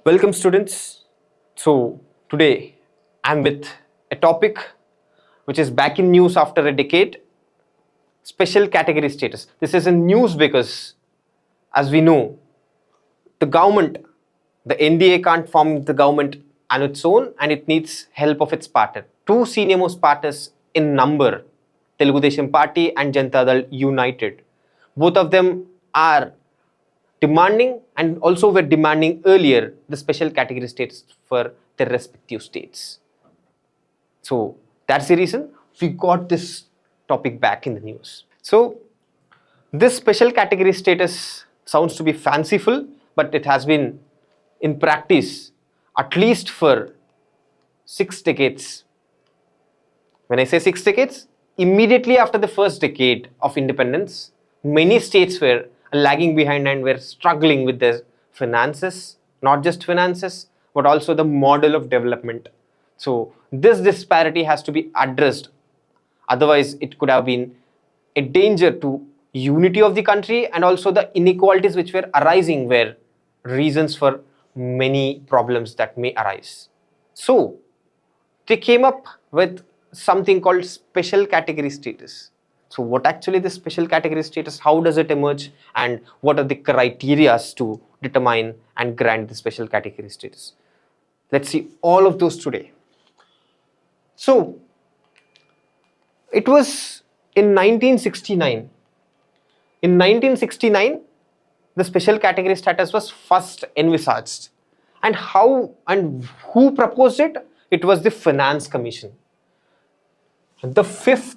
Welcome students. So today I'm with a topic which is back in news after a decade, special category status. This is in news because as we know, the government, the NDA can't form the government on its own and it needs help of its partner. Two senior most partners in number, Telugu Desam Party and Janata Dal United. Both of them are demanding and also were demanding earlier the special category status for their respective states. So that's the reason we got this topic back in the news. So this special category status sounds to be fanciful, but it has been in practice at least for 6 decades. When I say 6 decades, immediately after the first decade of independence, many states were lagging behind and were struggling with their finances, not just finances, but also the model of development. So this disparity has to be addressed. Otherwise, it could have been a danger to unity of the country, and also the inequalities which were arising were reasons for many problems that may arise. So they came up with something called special category status. So what actually the special category status, how does it emerge, and what are the criteria to determine and grant the special category status? Let's see all of those today. So it was in 1969. In 1969, the special category status was first envisaged. And how and who proposed it? It was the Finance Commission. The 5th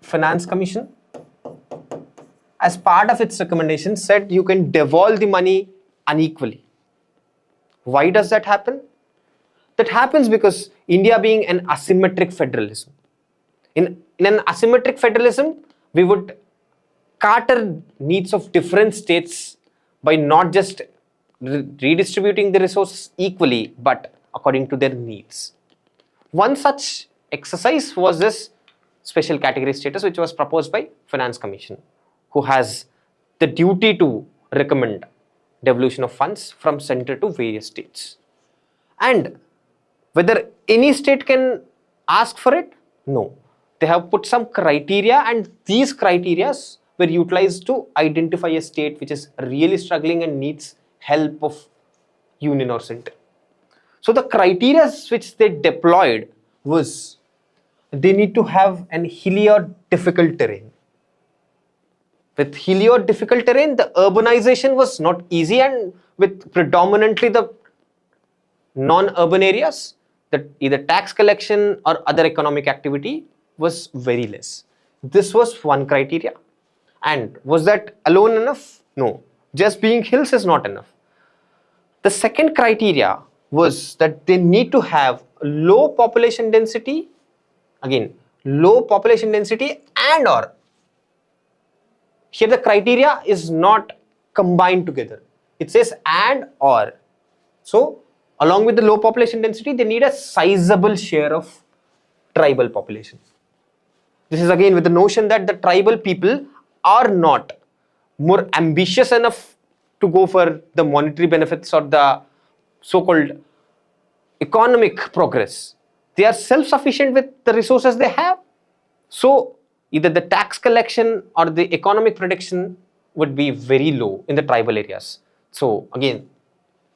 Finance Commission, as part of its recommendation, said you can devolve the money unequally. Why does that happen? That happens because India being an asymmetric federalism. In an asymmetric federalism, we would cater needs of different states by not just redistributing the resources equally, but according to their needs. One such exercise was this special category status, which was proposed by Finance Commission, who has the duty to recommend devolution of funds from center to various states. And whether any state can ask for it? No. They have put some criteria, and these criteria were utilized to identify a state which is really struggling and needs help of union or center. So the criteria which they deployed was they need to have an hilly or difficult terrain. With hilly or difficult terrain, the urbanization was not easy, and with predominantly the non-urban areas, that either tax collection or other economic activity was very less. This was one criteria. And was that alone enough? No. Just being hills is not enough. The second criteria was that they need to have low population density. Again, low population density and or. Here the criteria is not combined together. It says and or. So along with the low population density, they need a sizable share of tribal population. This is again with the notion that the tribal people are not more ambitious enough to go for the monetary benefits or the so-called economic progress. They are self-sufficient with the resources they have. So either the tax collection or the economic production would be very low in the tribal areas. So again,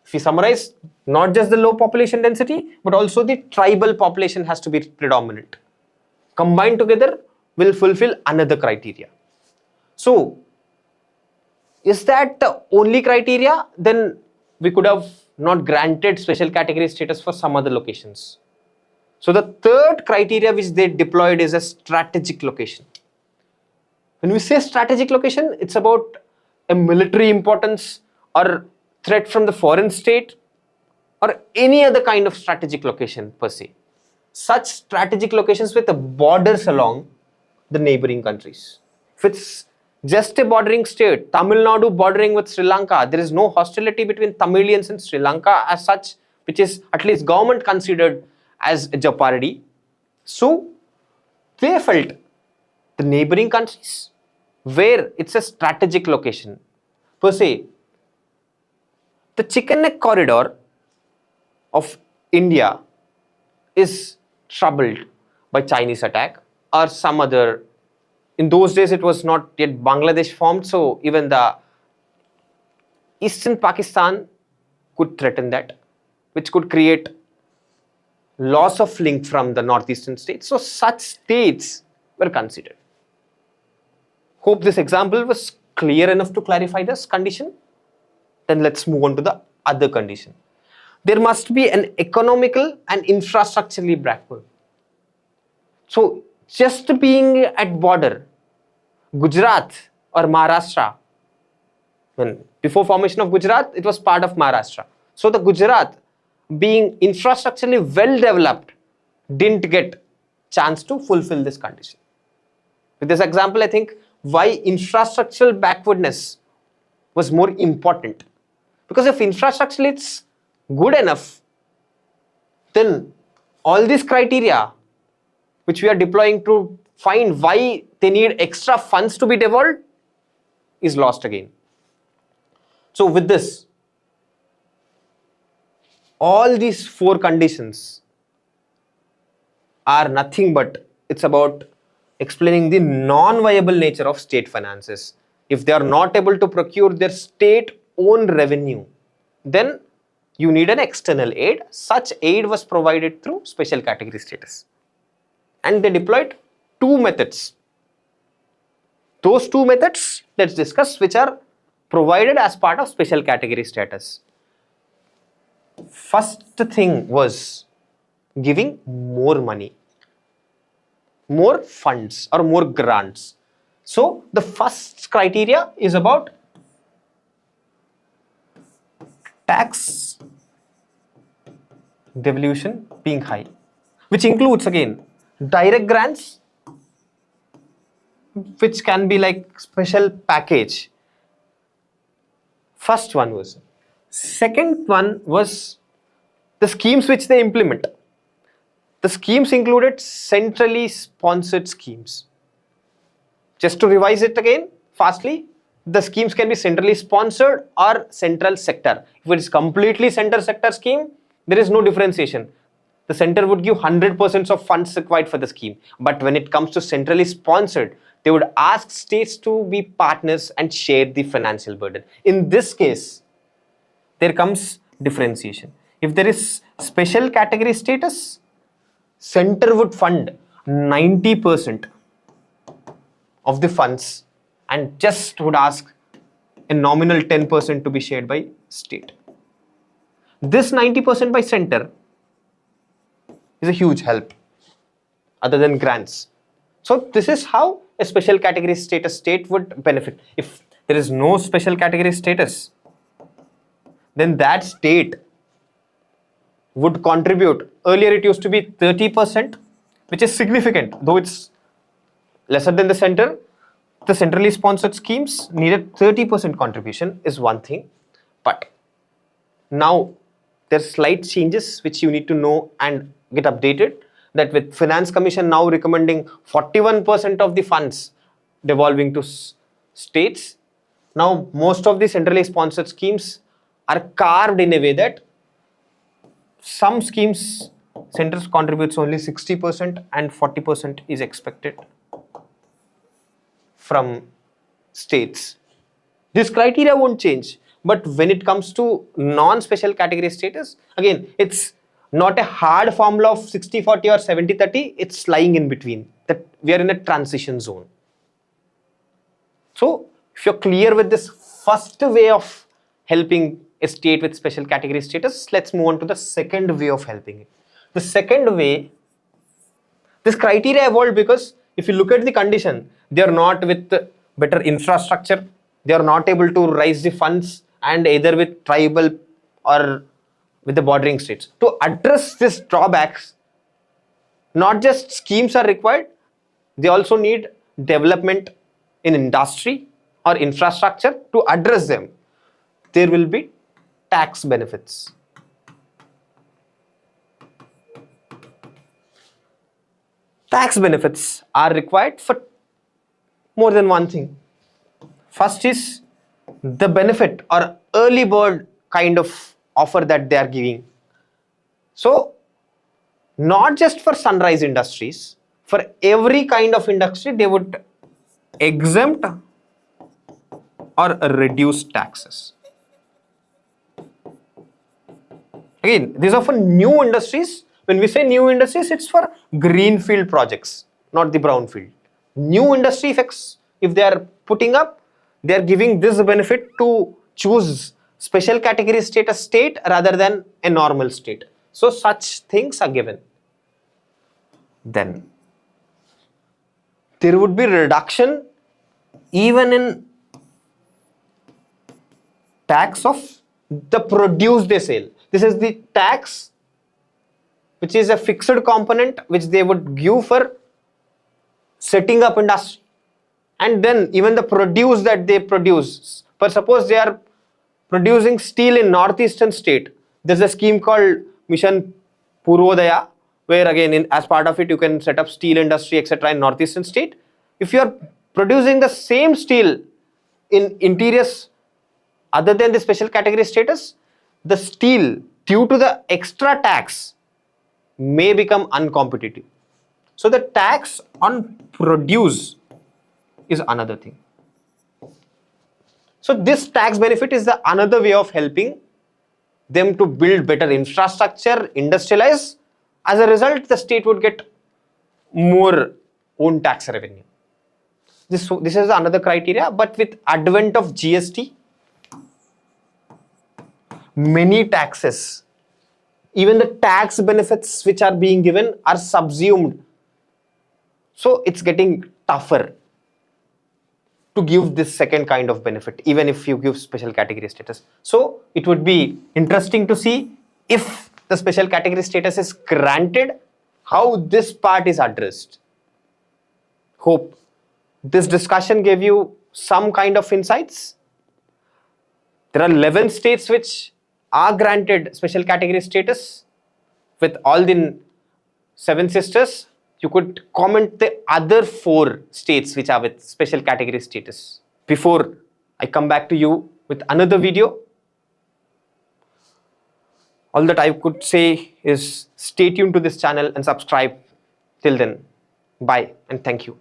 if we summarize, not just the low population density, but also the tribal population has to be predominant. Combined together will fulfill another criteria. So is that the only criteria? Then we could have not granted special category status for some other locations. So the third criteria which they deployed is a strategic location. When we say strategic location, it's about a military importance or threat from the foreign state or any other kind of strategic location per se. Such strategic locations with the borders along the neighboring countries. If it's just a bordering state, Tamil Nadu bordering with Sri Lanka, there is no hostility between Tamilians and Sri Lanka as such, which is at least government considered as a jeopardy. So they felt the neighboring countries where it's a strategic location per se, the chicken neck corridor of India is troubled by Chinese attack or some other. In those days, it was not yet Bangladesh formed, so even the Eastern Pakistan could threaten that, which could create loss of link from the northeastern states. So such states were considered. Hope this example was clear enough to clarify this condition. Then let's move on to the other condition. There must be an economical and infrastructurally backward. So just being at border, Gujarat or Maharashtra, when before formation of Gujarat, it was part of Maharashtra. So the Gujarat being infrastructurally well developed didn't get chance to fulfill this condition. With this example, I think why infrastructural backwardness was more important. Because if infrastructure is good enough, then all these criteria which we are deploying to find why they need extra funds to be devolved is lost again. So with this, all these four conditions are nothing but it's about explaining the non-viable nature of state finances. If they are not able to procure their state-owned revenue, then you need an external aid. Such aid was provided through special category status. And they deployed two methods. Those two methods, let's discuss, which are provided as part of special category status. First thing was giving more money, more funds or more grants. So the first criteria is about tax devolution being high, which includes again direct grants, which can be like special package. First one was. Second one was the schemes which they implement. The schemes included centrally sponsored schemes. Just to revise it again fastly, the schemes can be centrally sponsored or central sector. If it is completely center sector scheme, there is no differentiation. The center would give 100% of funds required for the scheme. But when it comes to centrally sponsored, they would ask states to be partners and share the financial burden. In this case, there comes differentiation. If there is special category status, center would fund 90% of the funds and just would ask a nominal 10% to be shared by state. This 90% by center is a huge help other than grants. So this is how a special category status state would benefit. If there is no special category status, then that state would contribute. Earlier it used to be 30%, which is significant, though it's lesser than the center. The centrally sponsored schemes needed 30% contribution is one thing, but now there's slight changes which you need to know and get updated, that with Finance Commission now recommending 41% of the funds devolving to states. Now most of the centrally sponsored schemes are carved in a way that some schemes centers contributes only 60% and 40% is expected from states. This criteria won't change, but when it comes to non-special category status, again, it's not a hard formula of 60-40 or 70-30, it's lying in between, that we are in a transition zone. So if you're clear with this first way of helping a state with special category status, let's move on to the second way of helping it. The second way, this criteria evolved because if you look at the condition, they are not with better infrastructure, they are not able to raise the funds, and either with tribal or with the bordering states. To address these drawbacks, not just schemes are required, they also need development in industry or infrastructure. To address them, there will be tax benefits. Tax benefits are required for more than one thing. First is the benefit or early bird kind of offer that they are giving. So not just for sunrise industries, for every kind of industry, they would exempt or reduce taxes. Again, these are for new industries. When we say new industries, it's for greenfield projects, not the brownfield. New industry effects, if they are putting up, they are giving this benefit to choose special category status state rather than a normal state. So such things are given. Then there would be reduction even in tax of the produce they sell. This is the tax which is a fixed component which they would give for setting up industry. And then even the produce that they produce, for suppose they are producing steel in northeastern state, there's a scheme called Mission Purvodaya, where again as part of it you can set up steel industry etc. in northeastern state. If you are producing the same steel in interiors other than the special category status, the steel due to the extra tax may become uncompetitive. So the tax on produce is another thing. So this tax benefit is the another way of helping them to build better infrastructure, industrialize. As a result, the state would get more own tax revenue. This is another criteria, but with advent of GST, many taxes, even the tax benefits which are being given are subsumed. So it's getting tougher to give this second kind of benefit, even if you give special category status. So it would be interesting to see if the special category status is granted, how this part is addressed. Hope this discussion gave you some kind of insights. There are 11 states which are granted special category status. With all the 7 sisters, you could comment the other 4 states which are with special category status. Before I come back to you with another video, all that I could say is stay tuned to this channel and subscribe. Till then, bye and thank you.